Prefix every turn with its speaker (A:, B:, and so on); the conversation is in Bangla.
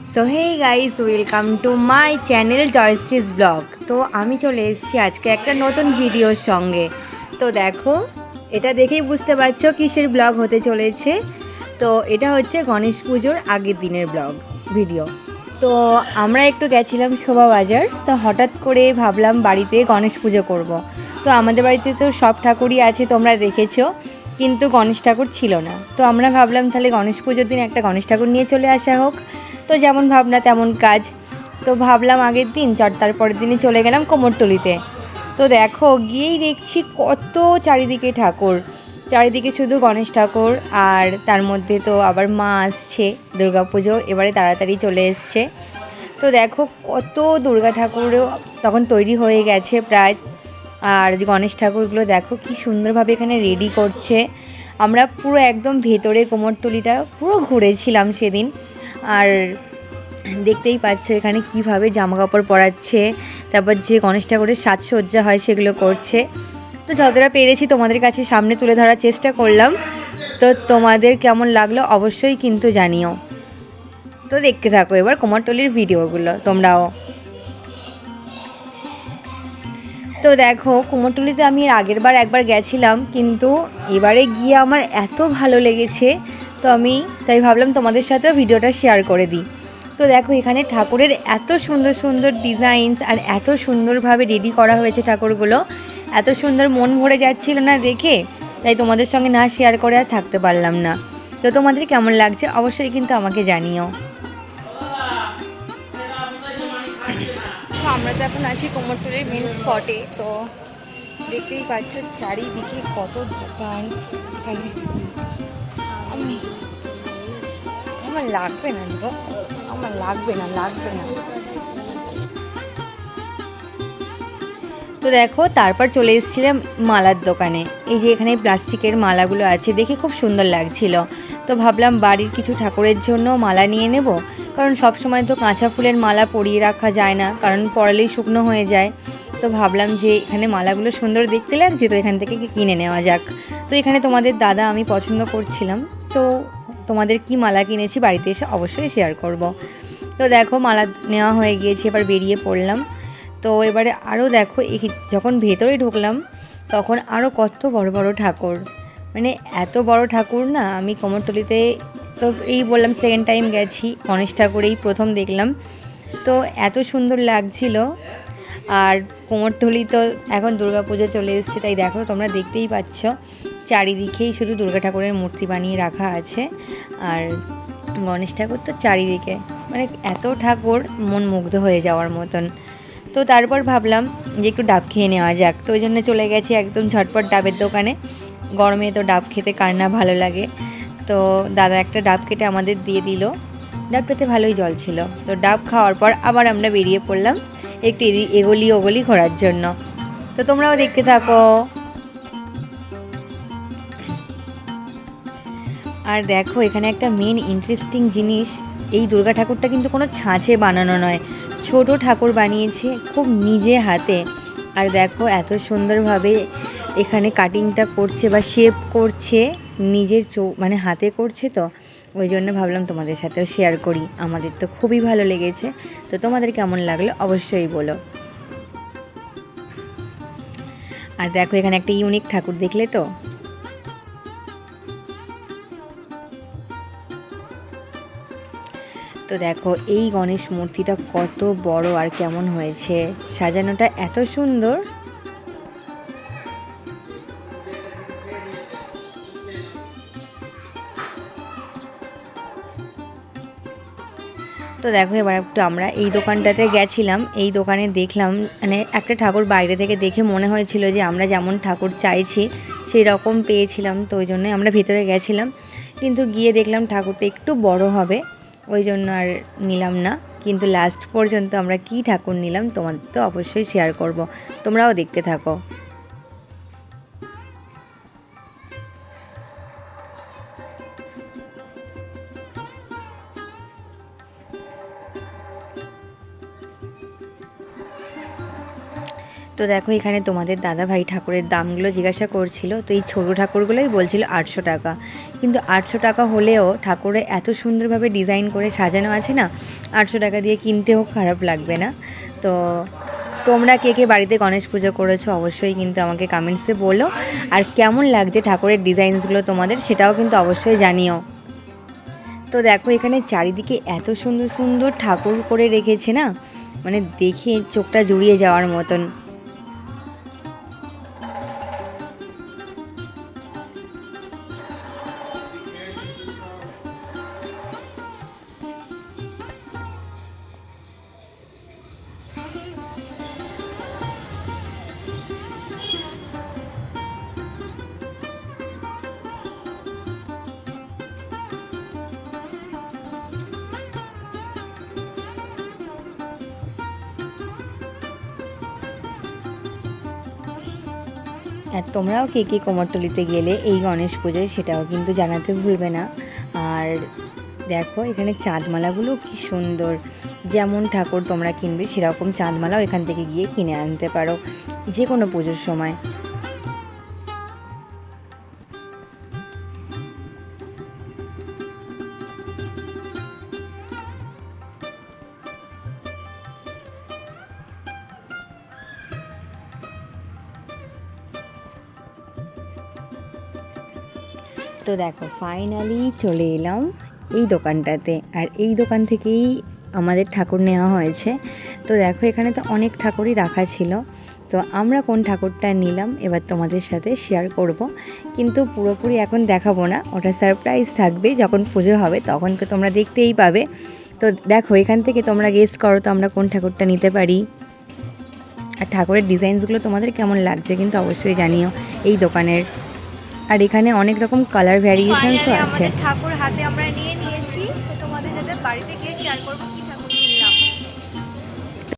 A: So hey guys, welcome to my channel Jayashree's blog. তো আমি চলে এসেছি আজকে একটা নতুন ভিডিওর সঙ্গে। তো দেখো, এটা দেখেই বুঝতে পারছো কিসের ব্লগ হতে চলেছে। তো এটা হচ্ছে গণেশ পুজোর আগের দিনের ব্লগ ভিডিও। তো আমরা একটু গেছিলাম শোভাবাজার। তো হঠাৎ করে ভাবলাম বাড়িতে গণেশ পুজো করব। তো আমাদের বাড়িতে তো সব ঠাকুরই আছে, তোমরা দেখেছো, কিন্তু গণেশ ঠাকুর ছিল না। তো আমরা ভাবলাম তাহলে গণেশ পুজোর দিন একটা গণেশ ঠাকুর নিয়ে চলে আসা হোক। তো যেমন ভাবনা তেমন কাজ। তো ভাবলাম আগের দিন তারপরের দিনই চলে গেলাম কুমোরটুলিতে। তো দেখো, গিয়েই দেখছি কত চারিদিকে ঠাকুর, চারিদিকে শুধু গণেশ ঠাকুর। আর তার মধ্যে তো আবার মা আসছে, দুর্গাপুজো এবারে তাড়াতাড়ি চলে এসছে। তো দেখো কত দুর্গা ঠাকুরও তখন তৈরি হয়ে গেছে প্রায়। আর গণেশ ঠাকুরগুলো দেখো কি সুন্দরভাবে এখানে রেডি করছে। আমরা পুরো একদম ভেতরে কুমোরটুলিটা পুরো ঘুরেছিলাম সেদিন। আর দেখতেই পাচ্ছ এখানে কিভাবে জামা কাপড় পরাচ্ছে, তারপর যে গণেশ ঠাকুরের সাজসজ্জা হয় সেগুলো করছে। তো যতটা পেরেছি তোমাদের কাছে সামনে তুলে ধরার চেষ্টা করলাম। তো তোমাদের কেমন লাগলো অবশ্যই কিন্তু জানিও। তো দেখতে থাকো এবার কুমোরটুলির ভিডিওগুলো তোমরাও। তো দেখো, কুমোরটুলিতে আমি এর আগের বার একবার গেছিলাম, কিন্তু এবারে গিয়ে আমার এত ভালো লেগেছে। তো আমি তাই ভাবলাম তোমাদের সাথেও ভিডিওটা শেয়ার করে দিই। তো দেখো এখানে ঠাকুরের এত সুন্দর সুন্দর ডিজাইনস আর এত সুন্দরভাবে রেডি করা হয়েছে ঠাকুরগুলো, এত সুন্দর, মন ভরে যাচ্ছিল না দেখে। তাই তোমাদের সঙ্গে না শেয়ার করে আর থাকতে পারলাম না। তো তোমাদের কেমন লাগছে অবশ্যই কিন্তু আমাকে জানিও। তো আমরা তো এখন আছি কুমোরটুলির মেন স্পটে। তো দেখতেই পাচ্ছ চারিদিকে কত দোকান। এখানে আমার লাগবে না গো, আমার লাগবে না, লাগবে না। তো দেখো তারপর চলে এসেছিলাম মালার দোকানে। এই যে এখানে প্লাস্টিকের মালাগুলো আছে, দেখে খুব সুন্দর লাগছিল। তো ভাবলাম বাড়ির কিছু ঠাকুরের জন্য মালা নিয়ে নেব, কারণ সব সময় তো কাঁচা ফুলের মালা পরিয়ে রাখা যায় না, কারণ পরালেই শুকনো হয়ে যায়। তো ভাবলাম যে এখানে মালাগুলো সুন্দর দেখতে লাগছে, তো এখান থেকে কিনে নেওয়া যাক। তো এখানে তোমাদের দাদা আমি পছন্দ করছিলাম। তো তোমাদের কি মালা কিনেছি বাড়িতে এসে অবশ্যই শেয়ার করব। তো দেখো মালা নেওয়া হয়ে গিয়েছে, এবার বেরিয়ে পড়লাম। তো এবারে আরও দেখো, যখন ভেতরে ঢুকলাম তখন আরও কত বড় বড় ঠাকুর, মানে এত বড় ঠাকুর না। আমি কুমোরটুলিতে তো এই বললাম সেকেন্ড টাইম গেছি, গণেশ ঠাকুর এই প্রথম দেখলাম। তো এত সুন্দর লাগছিল। আর কুমোরটুলি তো এখন দুর্গাপুজো চলে এসেছে, তাই দেখো তোমরা দেখতেই পাচ্ছ চারিদিকেই শুধু দুর্গা ঠাকুরের মূর্তি বানিয়ে রাখা আছে। আর গণেশ ঠাকুর তো চারিদিকে, মানে এত ঠাকুর মন মুগ্ধ হয়ে যাওয়ার মতন। তো তারপর ভাবলাম যে একটু ডাব খেয়ে নেওয়া যাক। তো ওই জন্য চলে গেছি একদম ঝটপট ডাবের দোকানে। গরমে তো ডাব খেতে কার না ভালো লাগে। তো দাদা একটা ডাব কেটে আমাদের দিয়ে দিল। ডাবটাতে ভালোই জল ছিল। তো ডাব খাওয়ার পর আবার আমরা বেরিয়ে পড়লাম একটু এগলি ওগলি ঘোরার জন্য। তো তোমরাও দেখতে থাকো। আর দেখো এখানে একটা মেন ইন্টারেস্টিং জিনিস, এই দুর্গা ঠাকুরটা কিন্তু কোনো ছাঁচে বানানো নয়, ছোট ঠাকুর বানিয়েছে খুব নিজে হাতে। আর দেখো এত সুন্দরভাবে এখানে কাটিংটা করছে বা শেপ করছে, নিজের মানে হাতে করছে। তো ওই জন্য ভাবলাম তোমাদের সাথেও শেয়ার করি, আমাদের তো খুবই ভালো লেগেছে। তো তোমাদের কেমন লাগলো অবশ্যই বলো। আর দেখো এখানে একটা ইউনিক ঠাকুর দেখলে তো। তো দেখো এই গণেশ মূর্তিটা কত বড় আর কেমন হয়েছে, সাজানোটা এত সুন্দর। তো দেখো এবার একটু আমরা এই দোকানটাতে গেছিলাম, এই দোকানে দেখলাম মানে একটা ঠাকুর বাইরে থেকে দেখে মনে হয়েছিল যে আমরা যেমন ঠাকুর চাইছি সেই রকম পেয়েছিলাম। তো ওই জন্যই আমরা ভেতরে গেছিলাম, কিন্তু গিয়ে দেখলাম ঠাকুরটা একটু বড় হবে, ওই জন্য আর নিলাম না। কিন্তু লাস্ট পর্যন্ত আমরা কি ঠাকুর নিলাম তোমাদের তো অবশ্যই শেয়ার করব, তোমরাও দেখতে থাকো। তো তো দেখো এখানে তোমাদের দাদা ভাই ঠাকুরের দামগুলো জিজ্ঞাসা করছিল, তো এই ছোটো ঠাকুরগুলোই বলছিল 800 টাকা। কিন্তু 800 টাকা হলেও ঠাকুরে এত সুন্দরভাবে ডিজাইন করে সাজানো আছে না, 800 টাকা দিয়ে কিনতেও খারাপ লাগবে না। তো তোমরা কে কে বাড়িতে গণেশ পুজো করেছো অবশ্যই কিন্তু আমাকে কমেন্টসে বলো, আর কেমন লাগছে ঠাকুরের ডিজাইনসগুলো তোমাদের সেটাও কিন্তু অবশ্যই জানিও। তো দেখো এখানে চারিদিকে এত সুন্দর সুন্দর ঠাকুর করে রেখেছে না, মানে দেখে চোখটা জুড়িয়ে যাওয়ার মতন। আর তোমরাও কে কে কুমোরটুলিতে গেলে এই গণেশ পুজোয় সেটাও কিন্তু জানাতে ভুলবে না। আর দেখো এখানে চাঁদমালাগুলো কি সুন্দর, যেমন ঠাকুর তোমরা কিনবে সেরকম চাঁদমালাও এখান থেকে গিয়ে কিনে আনতে পারো যে কোনো পুজোর সময়। তো দেখো ফাইনালি চলে এলাম এই দোকানটাতে, আর এই দোকান থেকেই আমাদের ঠাকুর নেওয়া হয়েছে। তো দেখো এখানে তো অনেক ঠাকুরই রাখা ছিল, তো আমরা কোন ঠাকুরটা নিলাম এবার তোমাদের সাথে শেয়ার করব, কিন্তু পুরোপুরি এখন দেখাবো না, ওটা সারপ্রাইজ থাকবে যখন পুজো হবে তখন তো তোমরা দেখতেই পাবে। তো দেখো এখান থেকে তোমরা গেস করো তো আমরা কোন ঠাকুরটা নিতে পারি, আর ঠাকুরের ডিজাইনসগুলো তোমাদের কেমন লাগছে কিন্তু অবশ্যই জানিও এই দোকানের। আর এখানে অনেক রকম কালার ভ্যারিয়েশনসও আছে।
B: ঠাকুর হাতে আমরা নিয়ে নিয়েছি, তো তোমাদের যাতে বাড়িতে গিয়ে শেয়ার করবো কি ঠাকুর